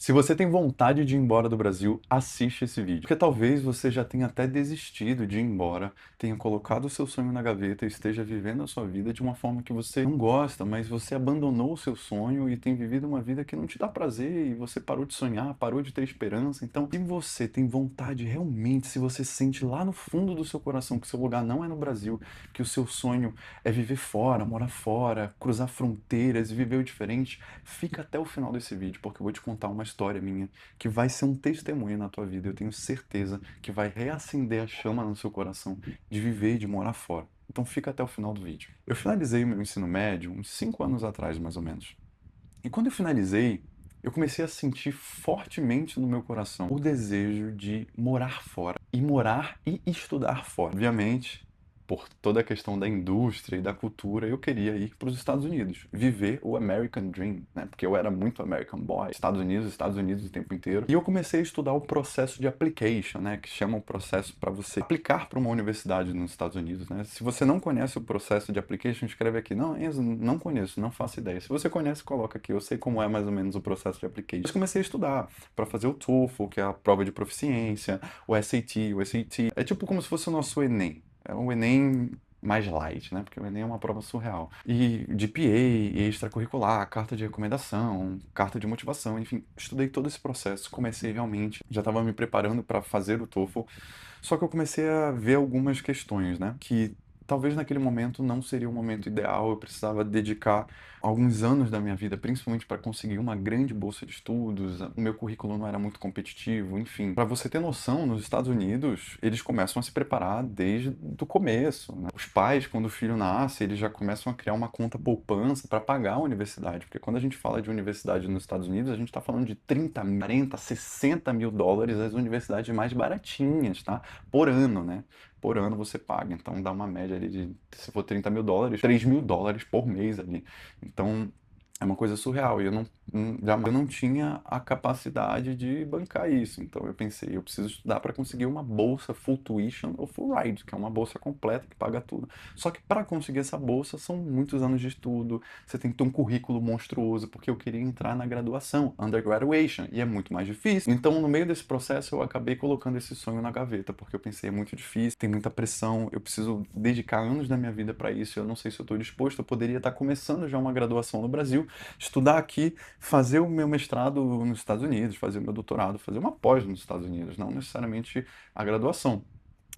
Se você tem vontade de ir embora do Brasil, assiste esse vídeo. Porque talvez você já tenha até desistido de ir embora, tenha colocado o seu sonho na gaveta e esteja vivendo a sua vida de uma forma que você não gosta, mas você abandonou o seu sonho e tem vivido uma vida que não te dá prazer e você parou de sonhar, parou de ter esperança. Então, se você tem vontade realmente, se você sente lá no fundo do seu coração que seu lugar não é no Brasil, que o seu sonho é viver fora, morar fora, cruzar fronteiras e viver o diferente, fica até o final desse vídeo, porque eu vou te contar uma história minha que vai ser um testemunho na tua vida. Eu tenho certeza que vai reacender a chama no seu coração de viver e de morar fora. Então fica até o final do vídeo. Eu finalizei o meu ensino médio uns 5 anos atrás, mais ou menos. E quando eu finalizei, eu comecei a sentir fortemente no meu coração o desejo de morar fora. E morar e estudar fora. Obviamente, por toda a questão da indústria e da cultura, eu queria ir para os Estados Unidos, viver o American Dream, né? Porque eu era muito American Boy, Estados Unidos o tempo inteiro. E eu comecei a estudar o processo de application, né? Que chama o processo para você aplicar para uma universidade nos Estados Unidos, né? Se você não conhece o processo de application, escreve aqui. Não, Enzo, não conheço, não faço ideia. Se você conhece, coloca aqui. Eu sei como é mais ou menos o processo de application. Eu comecei a estudar para fazer o TOEFL, que é a prova de proficiência, o SAT, o SAT. É tipo como se fosse o nosso Enem. É um Enem mais light, né? Porque o Enem é uma prova surreal. E GPA, extracurricular, carta de recomendação, carta de motivação, enfim, estudei todo esse processo, comecei realmente, já estava me preparando para fazer o TOEFL, só que eu comecei a ver algumas questões, né? Que talvez naquele momento não seria o momento ideal, eu precisava dedicar alguns anos da minha vida, principalmente para conseguir uma grande bolsa de estudos, o meu currículo não era muito competitivo, enfim. Para você ter noção, nos Estados Unidos, eles começam a se preparar desde o começo, né? Os pais, quando o filho nasce, eles já começam a criar uma conta poupança para pagar a universidade, porque quando a gente fala de universidade nos Estados Unidos, a gente está falando de 30, 40, 60 mil dólares as universidades mais baratinhas, tá? Por ano, né? Por ano você paga. Então dá uma média ali de, se for 30 mil dólares, 3 mil dólares por mês ali. Então é uma coisa surreal. E eu não tinha a capacidade de bancar isso. Então eu pensei, eu preciso estudar para conseguir uma bolsa full tuition ou full ride, que é uma bolsa completa que paga tudo. Só que para conseguir essa bolsa são muitos anos de estudo, você tem que ter um currículo monstruoso, porque eu queria entrar na graduação, undergraduation, e é muito mais difícil. Então, no meio desse processo, eu acabei colocando esse sonho na gaveta, porque eu pensei, é muito difícil, tem muita pressão, eu preciso dedicar anos da minha vida para isso, eu não sei se eu estou disposto, eu poderia estar começando já uma graduação no Brasil, estudar aqui, fazer o meu mestrado nos Estados Unidos, fazer o meu doutorado, fazer uma pós nos Estados Unidos, não necessariamente a graduação.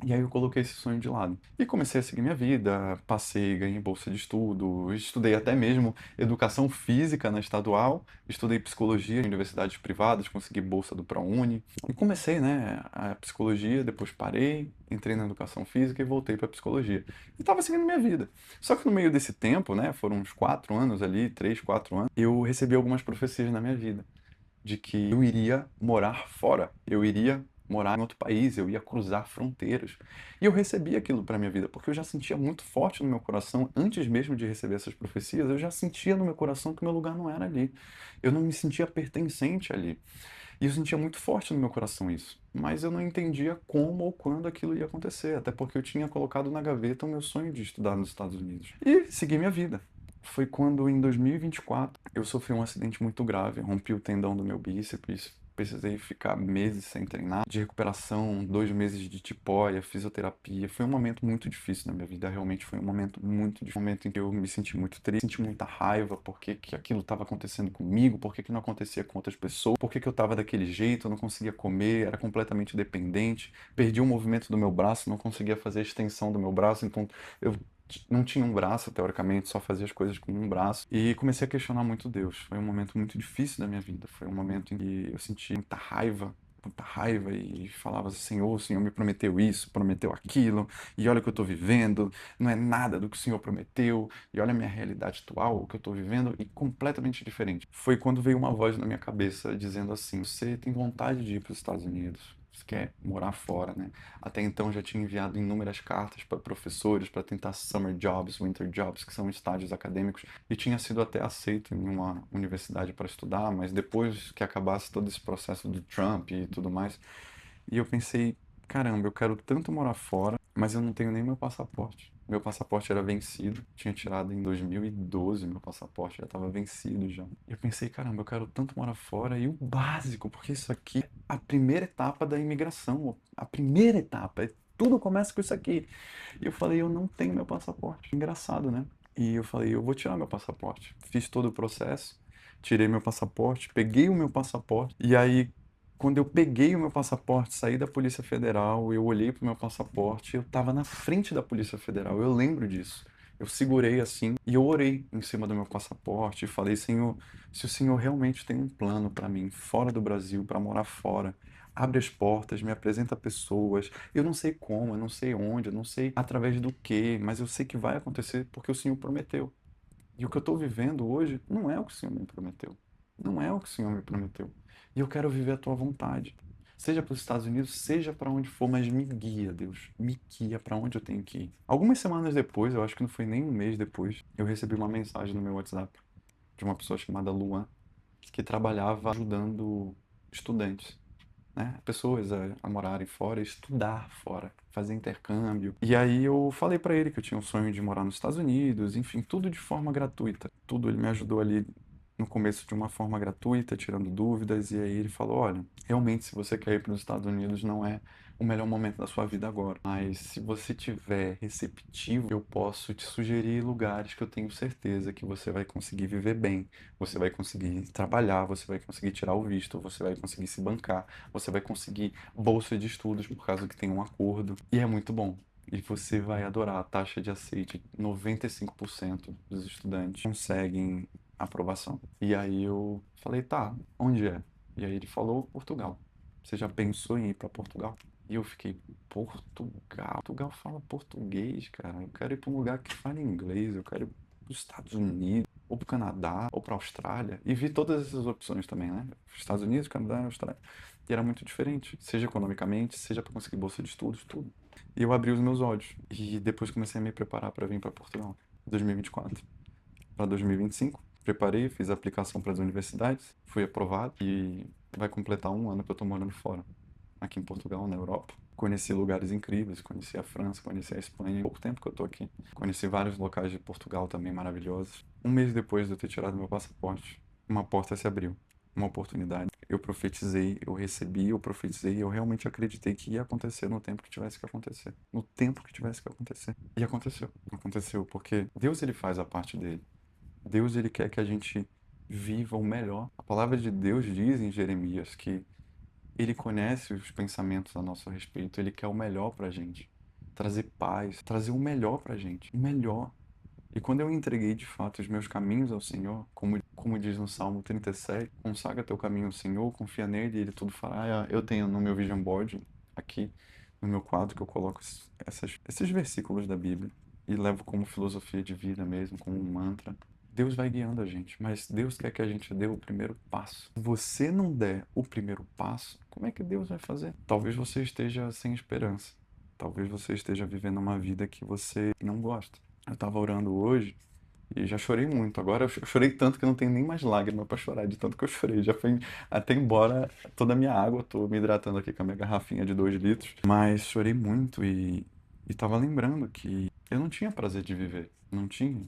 E aí eu coloquei esse sonho de lado. E comecei a seguir minha vida, passei, ganhei bolsa de estudo, estudei até mesmo educação física na estadual, estudei psicologia em universidades privadas, consegui bolsa do ProUni. E comecei, né, a psicologia, depois parei, entrei na educação física e voltei para psicologia. E estava seguindo minha vida. Só que no meio desse tempo, né, foram uns 4 anos ali, 3, 4 anos, eu recebi algumas profecias na minha vida de que eu iria morar fora, eu iria morar em outro país, eu ia cruzar fronteiras. E eu recebi aquilo para minha vida, porque eu já sentia muito forte no meu coração, antes mesmo de receber essas profecias, eu já sentia no meu coração que o meu lugar não era ali. Eu não me sentia pertencente ali. E eu sentia muito forte no meu coração isso. Mas eu não entendia como ou quando aquilo ia acontecer, até porque eu tinha colocado na gaveta o meu sonho de estudar nos Estados Unidos. E segui minha vida. Foi quando, em 2024, eu sofri um acidente muito grave, rompi o tendão do meu bíceps, precisei ficar meses sem treinar, de recuperação, 2 meses de tipóia, fisioterapia. Foi um momento muito difícil na minha vida, realmente foi um momento muito difícil, um momento em que eu me senti muito triste, senti muita raiva, porque que aquilo estava acontecendo comigo, por que não acontecia com outras pessoas, por que eu estava daquele jeito, eu não conseguia comer, era completamente dependente, perdi o movimento do meu braço, não conseguia fazer a extensão do meu braço, então eu não tinha um braço, teoricamente, só fazia as coisas com um braço. E comecei a questionar muito Deus. Foi um momento muito difícil da minha vida. Foi um momento em que eu senti muita raiva e falava, Senhor, o Senhor me prometeu isso, prometeu aquilo, e olha o que eu estou vivendo, não é nada do que o Senhor prometeu, e olha a minha realidade atual, o que eu estou vivendo, e completamente diferente. Foi quando veio uma voz na minha cabeça dizendo assim, você tem vontade de ir para os Estados Unidos? Você quer morar fora, né? Até então já tinha enviado inúmeras cartas para professores para tentar summer jobs, winter jobs, que são estágios acadêmicos, e tinha sido até aceito em uma universidade para estudar, mas depois que acabasse todo esse processo do Trump e tudo mais, e eu pensei, caramba, eu quero tanto morar fora, mas eu não tenho nem meu passaporte. Meu passaporte era vencido, tinha tirado em 2012, meu passaporte já estava vencido já. E eu pensei, caramba, eu quero tanto morar fora e o básico, porque isso aqui é a primeira etapa da imigração, a primeira etapa, tudo começa com isso aqui. E eu falei, eu não tenho meu passaporte. Engraçado, né? E eu falei, eu vou tirar meu passaporte. Fiz todo o processo, tirei meu passaporte, peguei o meu passaporte, e aí quando eu peguei o meu passaporte, saí da Polícia Federal, eu olhei pro meu passaporte, eu estava na frente da Polícia Federal, eu lembro disso. Eu segurei assim e eu orei em cima do meu passaporte e falei, Senhor, se o Senhor realmente tem um plano para mim, fora do Brasil, para morar fora, abre as portas, me apresenta pessoas. Eu não sei como, eu não sei onde, eu não sei através do quê, mas eu sei que vai acontecer porque o Senhor prometeu. E o que eu estou vivendo hoje não é o que o Senhor me prometeu. Não é o que o Senhor me prometeu. E eu quero viver a tua vontade. Seja para os Estados Unidos, seja para onde for, mas me guia, Deus. Me guia para onde eu tenho que ir. Algumas semanas depois, eu acho que não foi nem um mês depois, eu recebi uma mensagem no meu WhatsApp de uma pessoa chamada Luan, que trabalhava ajudando estudantes, né? Pessoas a morarem fora, estudar fora, fazer intercâmbio. E aí eu falei para ele que eu tinha um sonho de morar nos Estados Unidos, enfim, tudo de forma gratuita. Tudo ele me ajudou ali no começo de uma forma gratuita, tirando dúvidas, e aí ele falou: olha, realmente se você quer ir para os Estados Unidos não é o melhor momento da sua vida agora, mas se você tiver receptivo, eu posso te sugerir lugares que eu tenho certeza que você vai conseguir viver bem, você vai conseguir trabalhar, você vai conseguir tirar o visto, você vai conseguir se bancar, você vai conseguir bolsa de estudos por causa que tem um acordo. E é muito bom. E você vai adorar a taxa de aceite. 95% dos estudantes conseguem aprovação. E aí eu falei, tá, onde é? E aí ele falou, Portugal. Você já pensou em ir para Portugal? E eu fiquei, Portugal? Portugal fala português, cara. Eu quero ir para um lugar que fala inglês. Eu quero ir para os Estados Unidos, ou para o Canadá, ou para a Austrália. E vi todas essas opções também, né? Estados Unidos, Canadá, Austrália. E era muito diferente, seja economicamente, seja para conseguir bolsa de estudos, tudo. E eu abri os meus olhos. E depois comecei a me preparar para vir para Portugal. 2024 para 2025. Preparei, fiz a aplicação para as universidades, fui aprovado e vai completar um ano que eu estou morando fora, aqui em Portugal, na Europa. Conheci lugares incríveis, conheci a França, conheci a Espanha. Em pouco tempo que eu estou aqui. Conheci vários locais de Portugal também maravilhosos. Um mês depois de eu ter tirado meu passaporte, uma porta se abriu, uma oportunidade. Eu profetizei, eu recebi, eu profetizei, eu realmente acreditei que ia acontecer no tempo que tivesse que acontecer. No tempo que tivesse que acontecer. E aconteceu. Aconteceu porque Deus ele faz a parte dele. Deus ele quer que a gente viva o melhor. A palavra de Deus diz em Jeremias que ele conhece os pensamentos a nosso respeito, ele quer o melhor pra gente. Trazer paz, trazer o melhor pra gente, o melhor. E quando eu entreguei de fato os meus caminhos ao Senhor, como diz no Salmo 37, consagra teu caminho ao Senhor, confia nele e ele tudo fará. Eu tenho no meu vision board aqui, no meu quadro, que eu coloco esses versículos da Bíblia e levo como filosofia de vida mesmo, como um mantra. Deus vai guiando a gente, mas Deus quer que a gente dê o primeiro passo. Se você não der o primeiro passo, como é que Deus vai fazer? Talvez você esteja sem esperança. Talvez você esteja vivendo uma vida que você não gosta. Eu estava orando hoje e já chorei muito. Agora eu chorei tanto que eu não tenho nem mais lágrima para chorar, de tanto que eu chorei. Já foi até embora toda a minha água. Estou me hidratando aqui com a minha garrafinha de 2 litros. Mas chorei muito e estava lembrando que eu não tinha prazer de viver. Não tinha.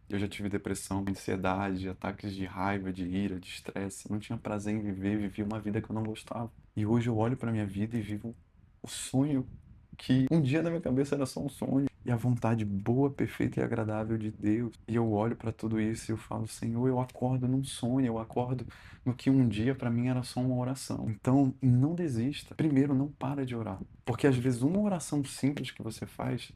Eu já tive depressão, ansiedade, ataques de raiva, de ira, de estresse. Eu não tinha prazer em viver, vivi uma vida que eu não gostava. E hoje eu olho para minha vida e vivo o sonho que um dia na minha cabeça era só um sonho. E a vontade boa, perfeita e agradável de Deus. E eu olho para tudo isso e eu falo, Senhor, eu acordo num sonho, eu acordo no que um dia para mim era só uma oração. Então, não desista. Primeiro, não para de orar. Porque às vezes uma oração simples que você faz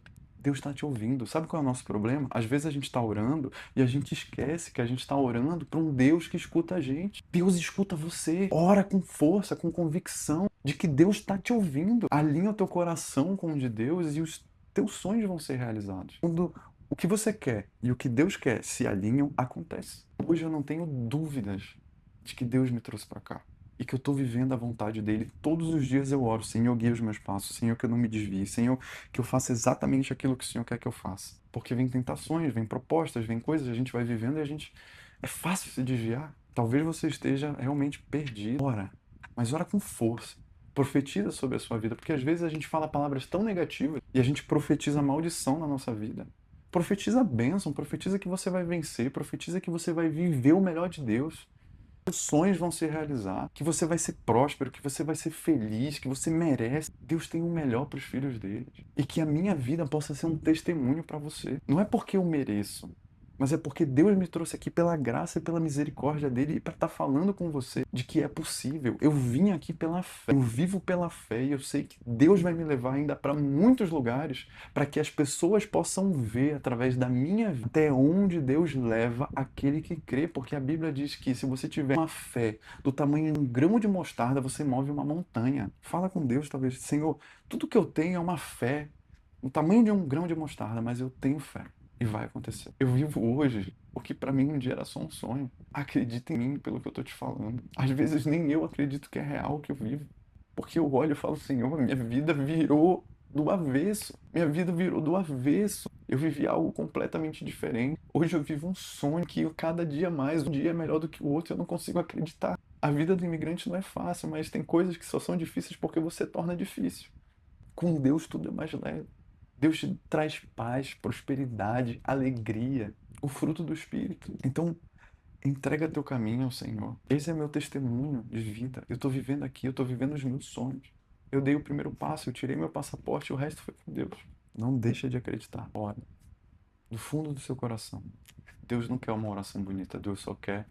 Deus está te ouvindo. Sabe qual é o nosso problema? Às vezes a gente está orando e a gente esquece que a gente está orando para um Deus que escuta a gente. Deus escuta você. Ora com força, com convicção de que Deus está te ouvindo. Alinha o teu coração com o de Deus e os teus sonhos vão ser realizados. Quando o que você quer e o que Deus quer se alinham, acontece. Hoje eu não tenho dúvidas de que Deus me trouxe para cá e que eu estou vivendo a vontade dele. Todos os dias eu oro, Senhor, guia os meus passos, Senhor, que eu não me desvie, Senhor, que eu faça exatamente aquilo que o Senhor quer que eu faça. Porque vem tentações, vem propostas, vem coisas, a gente vai vivendo e a gente... É fácil se desviar. Talvez você esteja realmente perdido. Ora, mas ora com força. Profetiza sobre a sua vida, porque às vezes a gente fala palavras tão negativas e a gente profetiza maldição na nossa vida. Profetiza a bênção, profetiza que você vai vencer, profetiza que você vai viver o melhor de Deus. Os sonhos vão se realizar, que você vai ser próspero, que você vai ser feliz, que você merece. Deus tem o melhor para os filhos dele. E que a minha vida possa ser um testemunho para você. Não é porque eu mereço, mas é porque Deus me trouxe aqui pela graça e pela misericórdia dele e para estar falando com você de que é possível. Eu vim aqui pela fé, eu vivo pela fé e eu sei que Deus vai me levar ainda para muitos lugares para que as pessoas possam ver através da minha vida até onde Deus leva aquele que crê, porque a Bíblia diz que se você tiver uma fé do tamanho de um grão de mostarda, você move uma montanha. Fala com Deus, talvez, Senhor, tudo que eu tenho é uma fé, o tamanho de um grão de mostarda, mas eu tenho fé. E vai acontecer. Eu vivo hoje o que para mim um dia era só um sonho. Acredita em mim pelo que eu tô te falando. Às vezes nem eu acredito que é real o que eu vivo. Porque eu olho e falo, Senhor, minha vida virou do avesso. Minha vida virou do avesso. Eu vivi algo completamente diferente. Hoje eu vivo um sonho que cada dia mais, um dia é melhor do que o outro. Eu não consigo acreditar. A vida do imigrante não é fácil, mas tem coisas que só são difíceis porque você torna difícil. Com Deus tudo é mais leve. Deus te traz paz, prosperidade, alegria, o fruto do Espírito. Então, entrega teu caminho ao Senhor. Esse é meu testemunho de vida. Eu estou vivendo aqui, eu estou vivendo os meus sonhos. Eu dei o primeiro passo, eu tirei meu passaporte, o resto foi com Deus. Não deixa de acreditar. Ora, do fundo do seu coração. Deus não quer uma oração bonita, Deus só quer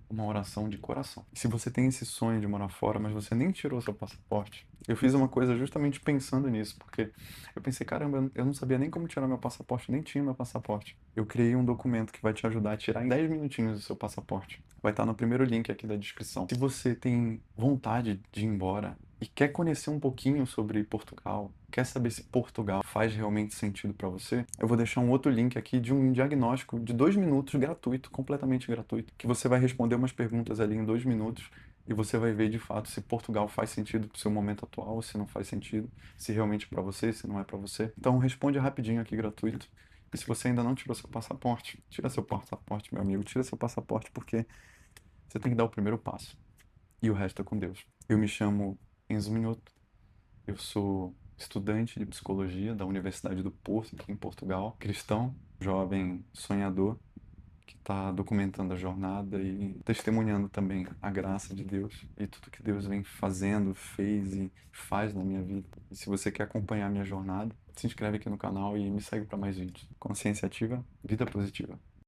uma oração de coração. E se você tem esse sonho de morar fora, mas você nem tirou seu passaporte, eu fiz uma coisa justamente pensando nisso, porque eu pensei, caramba, eu não sabia nem como tirar meu passaporte, nem tinha meu passaporte. Eu criei um documento que vai te ajudar a tirar em 10 minutinhos o seu passaporte. Vai estar no primeiro link aqui da descrição. Se você tem vontade de ir embora e quer conhecer um pouquinho sobre Portugal, quer saber se Portugal faz realmente sentido para você, eu vou deixar um outro link aqui de um diagnóstico de 2 minutos, gratuito, completamente gratuito, que você vai responder umas perguntas ali em 2 minutos e você vai ver de fato se Portugal faz sentido para o seu momento atual, se não faz sentido, se realmente é para você, se não é para você. Então responde rapidinho aqui, gratuito. E se você ainda não tirou seu passaporte, tira seu passaporte, meu amigo, tira seu passaporte porque você tem que dar o primeiro passo. E o resto é com Deus. Eu me chamo Enzo Minhoto. Eu sou estudante de psicologia da Universidade do Porto, aqui em Portugal. Cristão, jovem sonhador, que está documentando a jornada e testemunhando também a graça de Deus e tudo que Deus vem fazendo, fez e faz na minha vida. E se você quer acompanhar a minha jornada, se inscreve aqui no canal e me segue para mais vídeos. Consciência ativa, vida positiva.